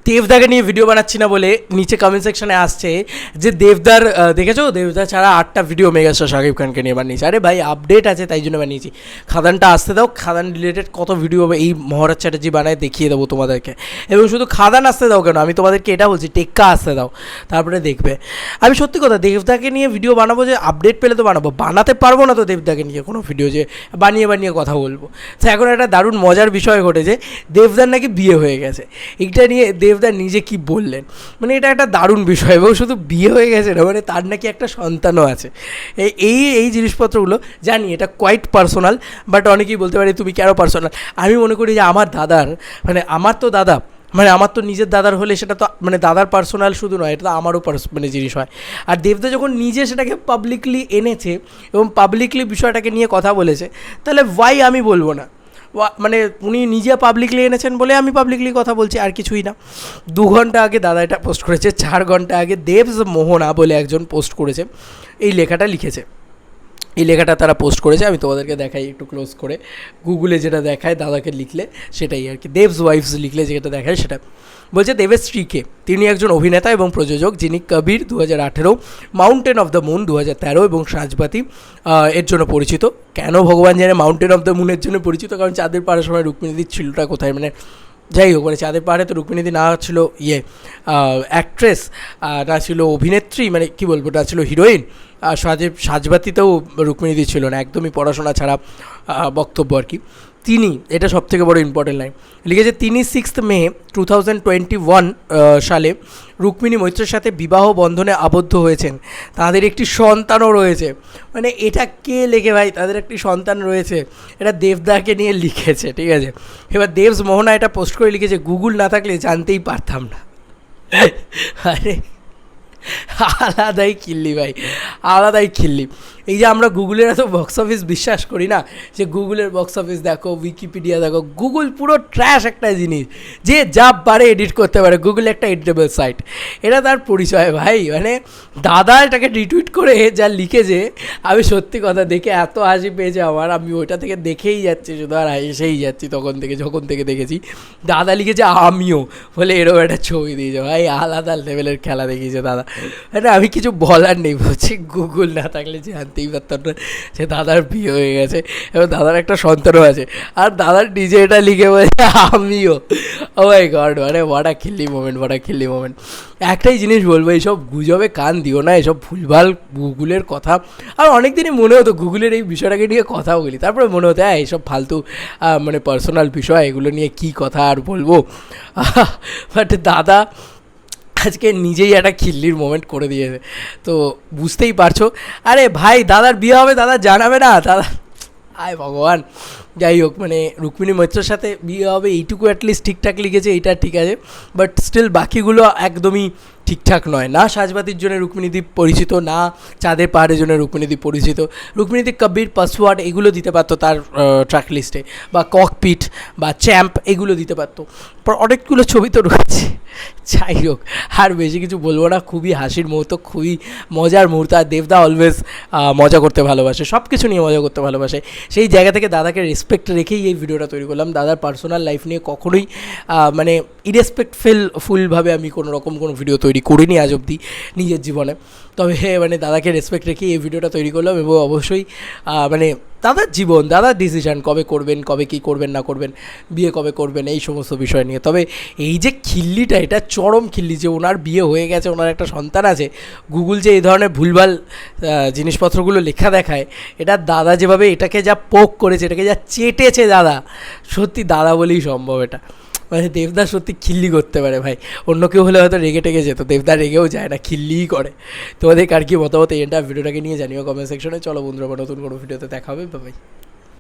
দেবদাকে নিয়ে ভিডিও বানাচ্ছি না বলে নিচে কমেন্ট সেকশনে আসছে যে দেবদার দেখেছো, দেবদা ছাড়া 8টা ভিডিও মেগাস্টার শাকিব খানকে নিয়ে বানিয়েছে। আরে ভাই আপডেট আছে তাই জন্য বানিয়েছি, খাদানটা আসতে দাও, খাদান রিলেটেড কত ভিডিও এই মহারাজ চ্যাটার্জি বানায় দেখিয়ে দেবো তোমাদেরকে। এবং শুধু খাদান আসতে দাও কেন, আমি তোমাদেরকে এটা বলছি টেক্কা আসতে দাও, তারপরে দেখবে। আমি সত্যি কথা দেবদাকে নিয়ে ভিডিও বানাবো, যে আপডেট পেলে তো বানাবো, বানাতে পারবো না তো দেবদাকে নিয়ে কোনো ভিডিও যে বানিয়ে বানিয়ে কথা বলবো। তো এখন একটা দারুণ মজার বিষয় ঘটেছে, দেবদার নাকি বিয়ে হয়ে গেছে। এইটা নিয়ে দেবদা নিজে কি বললেন, মানে এটা একটা দারুণ বিষয়। এবং শুধু বিয়ে হয়ে গেছে না, মানে তার নাকি একটা সন্তানও আছে। এই এই জিনিসপত্রগুলো জানি এটা কোয়াইট পার্সোনাল, বাট অনেকেই বলতে পারে তুমি কেন পার্সোনাল। আমি মনে করি যে আমার দাদার, মানে আমার তো দাদা, মানে আমার তো নিজের দাদার হলে সেটা তো মানে দাদার পার্সোনাল শুধু নয়, এটা তো আমারও মানে জিনিস হয়। আর দেবদা যখন নিজে সেটাকে পাবলিকলি এনেছে এবং পাবলিকলি বিষয়টাকে নিয়ে কথা বলেছে, তাহলে ওয়াই আমি বলবো না। মানে উনি নিজে পাবলিকলি এনেছেন বলে আমি পাবলিকলি কথা বলছি, আর কিছুই না। 2 ঘন্টা আগে দাদা এটা পোস্ট করেছে, 4 ঘন্টা আগে দেবস মোহনা বলে একজন পোস্ট করেছে, এই লেখাটা লিখেছে। এই লেখাটা তারা পোস্ট করেছে, আমি তোমাদেরকে দেখাই একটু ক্লোজ করে। গুগলে যেটা দেখায় দাদাকে লিখলে সেটাই আর কি, দেবস ওয়াইফস লিখলে যেটা দেখায় সেটা বলছে দেবের স্ত্রীকে। তিনি একজন অভিনেতা এবং প্রযোজক, যিনি কবির 2018, মাউন্টেন অফ দ্য মুন 2013 এবং সাঁঝবাতি এর জন্য পরিচিত। কেন ভগবান জানে মাউন্টেন অফ দ্য মুনের জন্য পরিচিত, কারণ চাঁদের পাহাড়ের সময় রুক্মিণীদির ছিলটা কোথায়, মানে যাই হোক, মানে চাঁদের পাহাড়ে তো রুক্মিণীদি না ছিল অ্যাক্ট্রেস, না ছিল অভিনেত্রী, মানে কী বলবো, না ছিল হিরোইন। আর সাঁঝবাতিতেও রুক্মিণীদি ছিল না, একদমই পড়াশোনা ছাড়া বক্তব্য আর কি। তিনি, এটা সবথেকে বড় ইম্পর্টেন্ট লাইন লিখেছে, তিনি 6 মে 2021 সালে রুক্মিণী মৈত্রের সাথে বিবাহ বন্ধনে আবদ্ধ হয়েছেন। তাদের একটি সন্তানও রয়েছে। মানে এটা কে লেখে ভাই, তাদের একটি সন্তান রয়েছে, এটা দেবদাকে নিয়ে লিখেছে, ঠিক আছে। এবার দেবস মোহনা এটা পোস্ট করে লিখেছে, গুগল না থাকলে জানতেই পারতাম না। আরে আলাদাই খিল্লি ভাই, আলাদাই খিল্লি। এই যে আমরা গুগলের এত বক্স অফিস বিশ্বাস করি না, যে গুগলের বক্স অফিস দেখো, উইকিপিডিয়া দেখো, গুগল পুরো ট্র্যাশ একটা জিনিস, যে যা পারে এডিট করতে পারে। গুগল একটা এডিটেবল সাইট, এটা তার পরিচয় ভাই। মানে দাদা এটাকে রিটুইট করে যা লিখেছে, আমি সত্যি কথা দেখে এত হাসি পেয়েছে আমার, আমি ওইটা থেকে দেখেই যাচ্ছি শুধু, আর এসেই যাচ্ছি যখন থেকে দেখেছি। দাদা লিখেছে আমিও, বলে এরকম একটা ছবি দিয়েছে ভাই, আলাদা লেভেলের খেলা দেখিয়েছে দাদা। মানে আমি কিছু বলার নেই, বলছি গুগল না থাকলে জানতেই পারতাম না যে দাদার বিয়ে হয়ে গেছে এবং দাদার একটা সন্তানও আছে। আর দাদার নিজে এটা লিখে বলছে আমিও। ও মাই গড, মানে বড়া খিল্লি মোমেন্ট। একটাই জিনিস বলবো, এইসব গুজবে কান দিও না, এসব ভুলভাল গুগলের কথা। আর অনেক দিনই মনে হতো গুগলের এই বিষয়টাকে নিয়ে কথা বলি, তারপরে মনে হতো এইসব ফালতু মানে পার্সোনাল বিষয়, এগুলো নিয়ে কী কথা আর বলবো। বাট দাদা আজকে নিজেই একটা খিল্লির মোমেন্ট করে দিয়েছে, তো বুঝতেই পারছো। আরে ভাই দাদার বিয়ে হবে, দাদা জানাবে না, দাদা আয় ভগবান। যাই হোক, মানে রুক্মিণী মৈত্রের সাথে বিয়ে হবে এইটুকু অ্যাটলিস্ট ঠিকঠাক লিখেছে, এইটা ঠিক আছে। বাট স্টিল বাকিগুলো একদমই ঠিকঠাক নয়। না সাঁঝবাতির জন্য রুক্মিণীদি পরিচিত, না চাঁদের পাহাড়ের জন্য রুক্মিণীদি পরিচিত। রুক্মিণীদি কবির, পাসওয়ার্ড এগুলো দিতে পারতো তার ট্র্যাক লিস্টে, বা ককপিট বা চ্যাম্প এগুলো দিতে পারতো। অনেকগুলো ছবি তো রয়েছে। যাই হোক, আর বেশি কিছু বলবো না। খুবই হাসির মুহূর্ত, খুবই মজার মুহূর্ত। আর দেবদা অলওয়েজ মজা করতে ভালোবাসে, সব কিছু নিয়ে মজা করতে ভালোবাসে। সেই জায়গা থেকে দাদাকে রেসপেক্ট রেখেই এই ভিডিওটা তৈরি করলাম। দাদার পার্সোনাল লাইফ নিয়ে কখনোই মানে ইরেসপেক্টফুলভাবে আমি কোনো রকম কোনো ভিডিও তৈরি করিনি আজ অবধি নিজের জীবনে। তবে মানে দাদাকে রেসপেক্ট রেখেই এই ভিডিওটা তৈরি করলাম। এবং অবশ্যই মানে দাদার জীবন, দাদার ডিসিশান, কবে করবেন, কবে কী করবেন না করবেন, বিয়ে কবে করবেন, এই সমস্ত বিষয় নিয়ে। তবে এই যে খিল্লিটা, এটা চরম খিল্লি যে ওনার বিয়ে হয়ে গেছে, ওনার একটা সন্তান আছে। গুগল যে এই ধরনের ভুলভাল জিনিসপত্রগুলো লেখা দেখায়, এটা দাদা যেভাবে এটাকে যা পোক করেছে, এটাকে যা চেটেছে দাদা, সত্যি দাদা বলেই সম্ভব এটা। মানে দেবদা সত্যি খিল্লি করতে পারে ভাই, অন্য কেউ হলে হয়তো রেগে টেগে যেত, দেবদা রেগেও যায় না, খিল্লিই করে। তোমাদের কার কি মতামত এটা ভিডিওটাকে নিয়ে জানিও কমেন্ট সেকশনে। চলো বন্ধুরা, নতুন কোনো ভিডিওতে দেখা হবে, বাই।